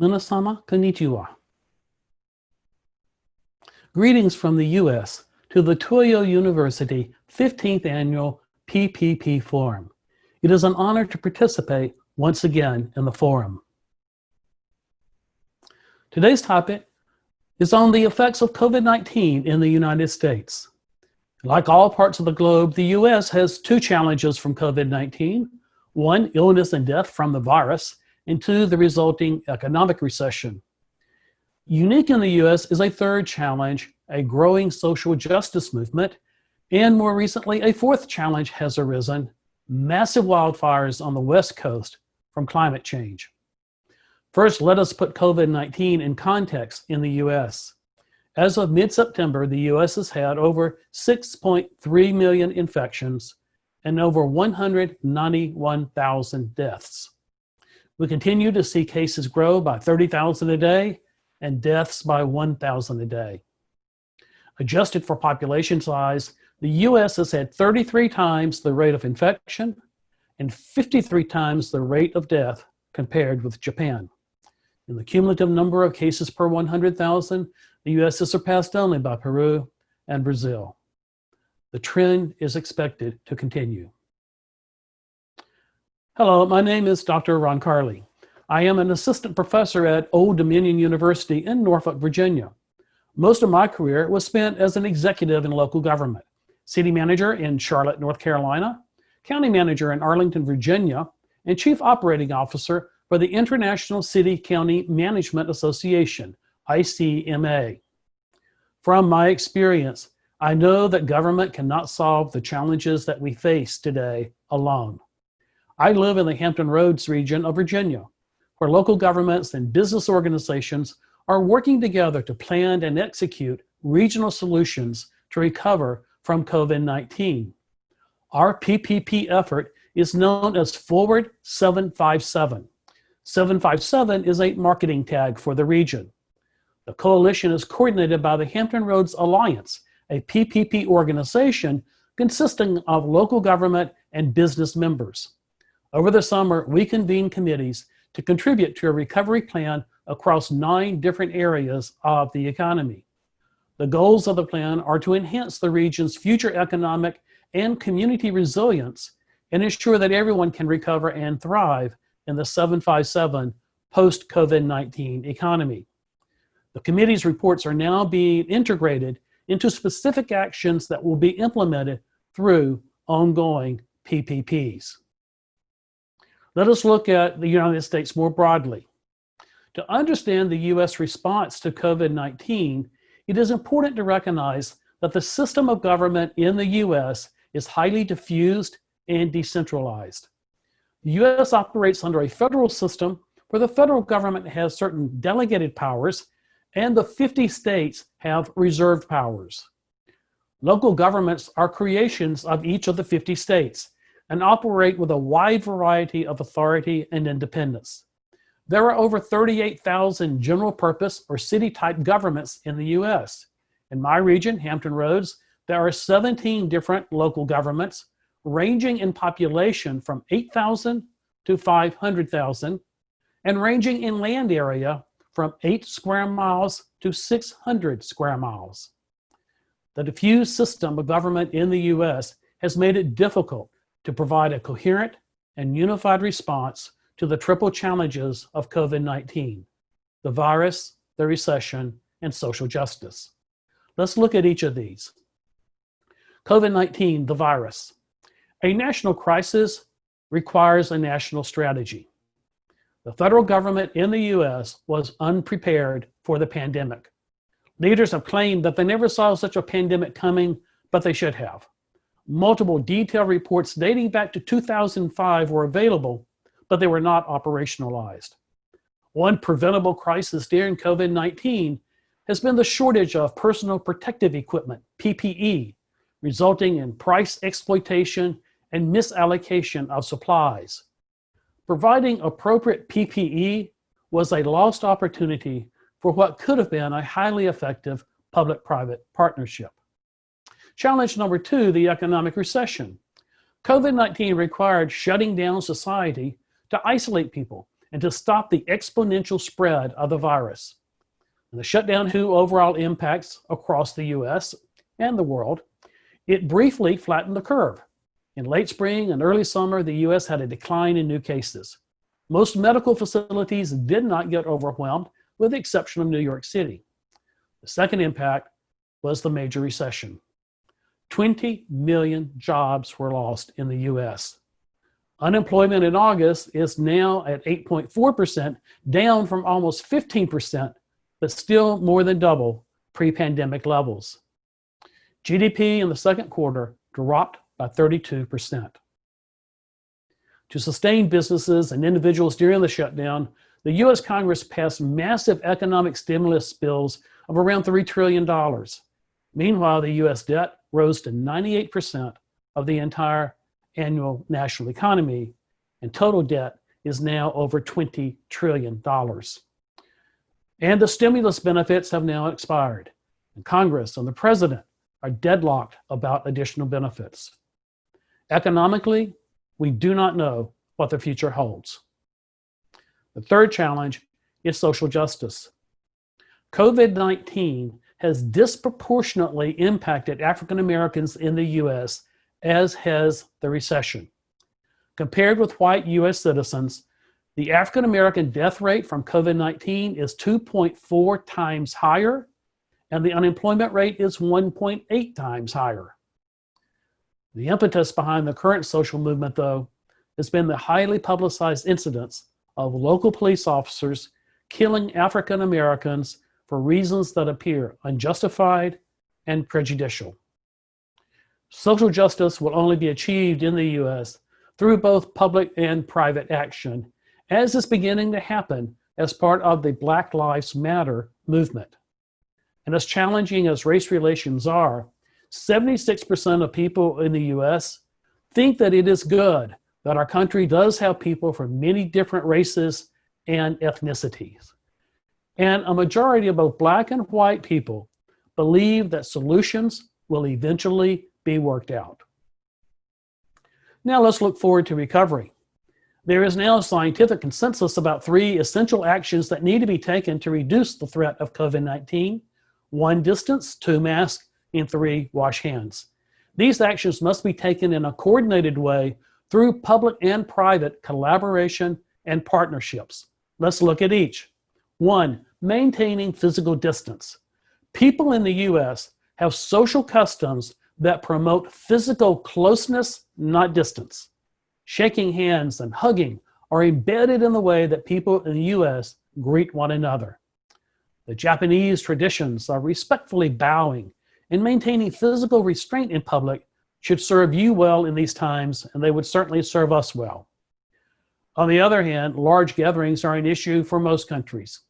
Minasama konnichiwa. Greetings from the U.S. to the Toyo University 15th Annual PPP Forum. It is an honor to participate once again in the forum. Today's topic is on the effects of COVID-19 in the United States. Like all parts of the globe, the U.S. has two challenges from COVID-19. One, illness and death from the virus, and two, the resulting economic recession. Unique in the U.S. is a third challenge, a growing social justice movement, and more recently, a fourth challenge has arisen, massive wildfires on the West Coast from climate change. First, let us put COVID-19 in context in the U.S. As of mid-September, the U.S. has had over 6.3 million infections and over 191,000 deaths. We continue to see cases grow by 30,000 a day and deaths by 1,000 a day. Adjusted for population size, the U.S. has had 33 times the rate of infection and 53 times the rate of death compared with Japan. In the cumulative number of cases per 100,000, the U.S. is surpassed only by Peru and Brazil. The trend is expected to continue. Hello, my name is Dr. Ron Carley. I am an assistant professor at Old Dominion University in Norfolk, Virginia. Most of my career was spent as an executive in local government, city manager in Charlotte, North Carolina, county manager in Arlington, Virginia, and chief operating officer for the International City County Management Association, ICMA. From my experience, I know that government cannot solve the challenges that we face today alone. I live in the Hampton Roads region of Virginia, where local governments and business organizations are working together to plan and execute regional solutions to recover from COVID-19. Our PPP effort is known as Forward 757. 757 is a marketing tag for the region. The coalition is coordinated by the Hampton Roads Alliance, a PPP organization consisting of local government and business members. Over the summer, we convened committees to contribute to a recovery plan across 9 different areas of the economy. The goals of the plan are to enhance the region's future economic and community resilience and ensure that everyone can recover and thrive in the 757 post-COVID-19 economy. The committee's reports are now being integrated into specific actions that will be implemented through ongoing PPPs. Let us look at the United States more broadly. To understand the U.S. response to COVID-19, it is important to recognize that the system of government in the U.S. is highly diffused and decentralized. The U.S. operates under a federal system where the federal government has certain delegated powers and the 50 states have reserved powers. Local governments are creations of each of the 50 states and operate with a wide variety of authority and independence. There are over 38,000 general purpose or city-type governments in the U.S. In my region, Hampton Roads, there are 17 different local governments ranging in population from 8,000 to 500,000 and ranging in land area from 8 square miles to 600 square miles. The diffuse system of government in the U.S. has made it difficult to provide a coherent and unified response to the triple challenges of COVID-19, the virus, the recession, and social justice. Let's look at each of these. COVID-19, the virus. A national crisis requires a national strategy. The federal government in the U.S. was unprepared for the pandemic. Leaders have claimed that they never saw such a pandemic coming, but they should have. Multiple detailed reports dating back to 2005 were available, but they were not operationalized. One preventable crisis during COVID-19 has been the shortage of personal protective equipment, PPE, resulting in price exploitation and misallocation of supplies. Providing appropriate PPE was a lost opportunity for what could have been a highly effective public-private partnership. Challenge number 2, the economic recession. COVID-19 required shutting down society to isolate people and to stop the exponential spread of the virus. And the shutdown had overall impacts across the US and the world. It briefly flattened the curve. In late spring and early summer, the US had a decline in new cases. Most medical facilities did not get overwhelmed, with the exception of New York City. The second impact was the major recession. 20 million jobs were lost in the US. Unemployment in August is now at 8.4%, down from almost 15%, but still more than double pre-pandemic levels. GDP in the second quarter dropped by 32%. To sustain businesses and individuals during the shutdown, the US Congress passed massive economic stimulus bills of around $3 trillion. Meanwhile, the US debt rose to 98% of the entire annual national economy, and total debt is now over $20 trillion. And the stimulus benefits have now expired, and Congress and the president are deadlocked about additional benefits. Economically, we do not know what the future holds. The third challenge is social justice. COVID-19 has disproportionately impacted African Americans in the US, as has the recession. Compared with white US citizens, the African American death rate from COVID-19 is 2.4 times higher, and the unemployment rate is 1.8 times higher. The impetus behind the current social movement, though, has been the highly publicized incidents of local police officers killing African Americans for reasons that appear unjustified and prejudicial. Social justice will only be achieved in the US through both public and private action, as is beginning to happen as part of the Black Lives Matter movement. And as challenging as race relations are, 76% of people in the US think that it is good that our country does have people from many different races and ethnicities. And a majority of both Black and white people believe that solutions will eventually be worked out. Now let's look forward to recovery. There is now scientific consensus about 3 essential actions that need to be taken to reduce the threat of COVID-19. 1, distance, 2, mask, and 3, wash hands. These actions must be taken in a coordinated way through public and private collaboration and partnerships. Let's look at each. 1, maintaining physical distance. People in the US have social customs that promote physical closeness, not distance. Shaking hands and hugging are embedded in the way that people in the US greet one another. The Japanese traditions of respectfully bowing and maintaining physical restraint in public should serve you well in these times, and they would certainly serve us well. On the other hand, large gatherings are an issue for most countries.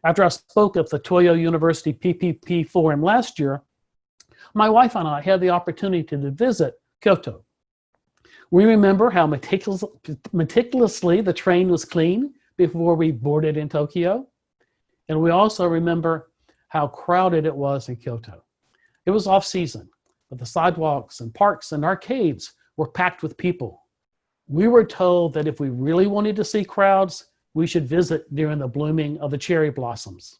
After I spoke at the Toyo University PPP Forum last year, my wife and I had the opportunity to visit Kyoto. We remember how meticulously the train was cleaned before we boarded in Tokyo. And we also remember how crowded it was in Kyoto. It was off-season, but the sidewalks and parks and arcades were packed with people. We were told that if we really wanted to see crowds, we should visit during the blooming of the cherry blossoms.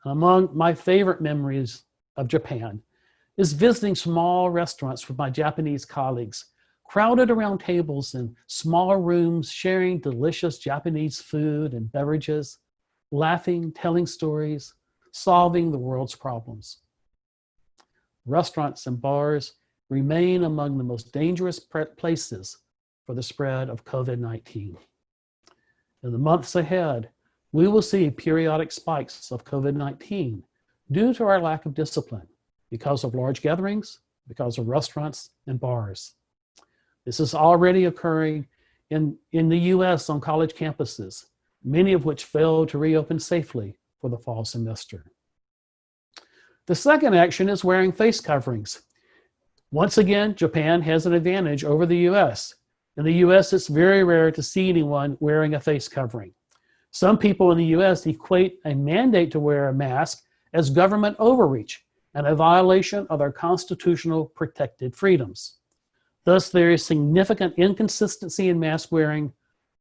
Among my favorite memories of Japan is visiting small restaurants with my Japanese colleagues, crowded around tables in small rooms, sharing delicious Japanese food and beverages, laughing, telling stories, solving the world's problems. Restaurants and bars remain among the most dangerous places for the spread of COVID-19. In the months ahead, we will see periodic spikes of COVID-19 due to our lack of discipline because of large gatherings, because of restaurants and bars. This is already occurring in the US on college campuses, many of which failed to reopen safely for the fall semester. The second action is wearing face coverings. Once again, Japan has an advantage over the US. In the US, it's very rare to see anyone wearing a face covering. Some people in the US equate a mandate to wear a mask as government overreach and a violation of their constitutional protected freedoms. Thus, there is significant inconsistency in mask wearing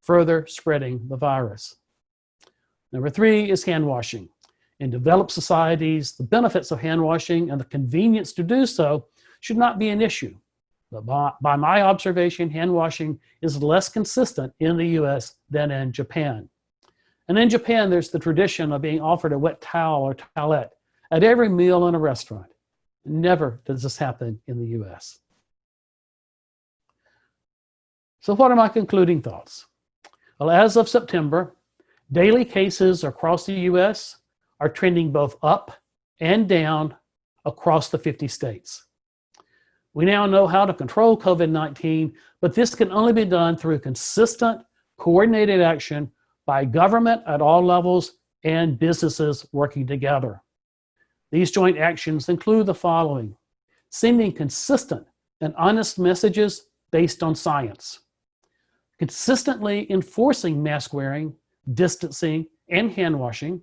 further spreading the virus. Number 3 is hand washing. In developed societies, the benefits of hand washing and the convenience to do so should not be an issue. But by my observation, hand washing is less consistent in the US than in Japan. And in Japan, there's the tradition of being offered a wet towel or towelette at every meal in a restaurant. Never does this happen in the US. So what are my concluding thoughts? Well, as of September, daily cases across the US are trending both up and down across the 50 states. We now know how to control COVID-19, but this can only be done through consistent, coordinated action by government at all levels and businesses working together. These joint actions include the following: sending consistent and honest messages based on science, consistently enforcing mask wearing, distancing, and hand washing,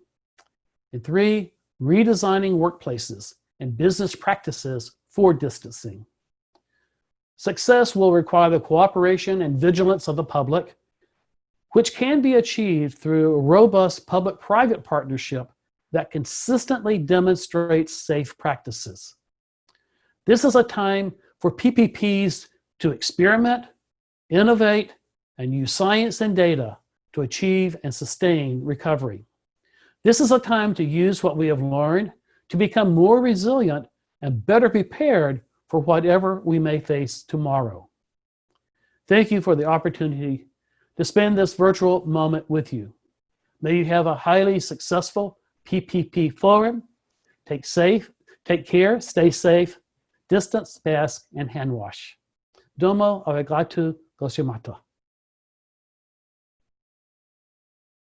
and 3, redesigning workplaces and business practices for distancing. Success will require the cooperation and vigilance of the public, which can be achieved through a robust public-private partnership that consistently demonstrates safe practices. This is a time for PPPs to experiment, innovate, and use science and data to achieve and sustain recovery. This is a time to use what we have learned to become more resilient and better prepared for whatever we may face tomorrow. Thank you for the opportunity to spend this virtual moment with you. May you have a highly successful PPP forum. Take care, stay safe, distance, mask, and hand wash. Domo arigatou gozaimasu.